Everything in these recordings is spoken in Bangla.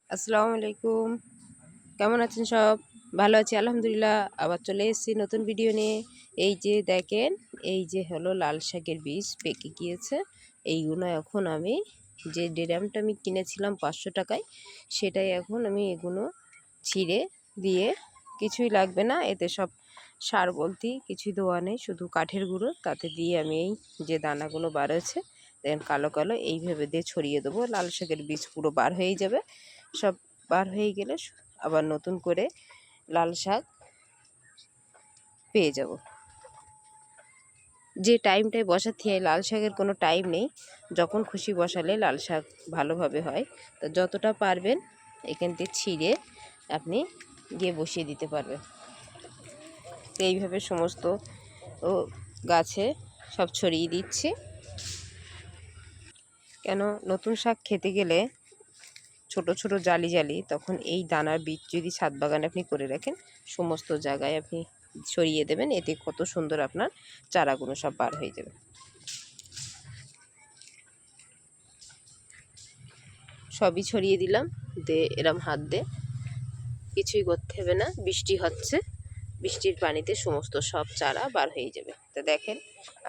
আসসালামু আলাইকুম। কেমন আছেন সব? ভালো আছি আলহামদুলিল্লাহ। আবার চলে এসেছি নতুন ভিডিও নিয়ে। এই যে দেখেন, এই যে হলো লাল শাকের বীজ পেকে গিয়েছে। এইগুলো এখন আমি যে ড্রামটা আমি কিনেছিলাম 500 টাকায়, সেটাই এখন আমি এগুলো ছিঁড়ে দিয়ে কিছুই লাগবে না। এতে সব সার বলতে কিছুই দেওয়া নেই, শুধু কাঠের গুঁড়ো। তাতে দিয়ে আমি এই যে দানাগুলো বার হয়েছে, দেখেন কালো কালো, এইভাবে দিয়ে ছড়িয়ে দেবো। লাল শাকের বীজ পুরো বার হয়ে যাবে। সব বার হয়ে গেলে আবার নতুন করে লাল শাক পেয়ে যাব। যে টাইমটায় বসাতে হয়, লাল শাকের কোনো টাইম নেই, যখন খুশি বসালে লাল শাক ভালোভাবে হয়। তো যতটা পারবেন এখান থেকে ছিঁড়ে আপনি গিয়ে বসিয়ে দিতে পারবেন। তো এইভাবে সমস্ত গাছে সব ছড়িয়ে দিচ্ছি। কেন, নতুন শাক খেতে গেলে ছোট ছোট জালি জালি, তখন এই দানার বীজ যদি ছাদ বাগানে আপনি করে রাখেন, সমস্ত জায়গায় আপনি ছড়িয়ে দেবেন, এতে কত সুন্দর আপনার চারাগুলো সব বার হয়ে যাবে। সবই ছড়িয়ে দিলাম, এরম হাত দিয়ে কিছুই করতে হবে না। বৃষ্টি হচ্ছে, বৃষ্টির পানিতে সমস্ত সব চারা বার হয়ে যাবে। তো দেখেন,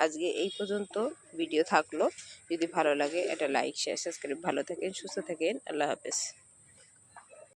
আজকে এই পর্যন্ত ভিডিও থাকলো। যদি ভালো লাগে একটা লাইক শেয়ার সাবস্ক্রাইব। ভালো থাকেন, সুস্থ থাকেন, আল্লাহ হাফেজ।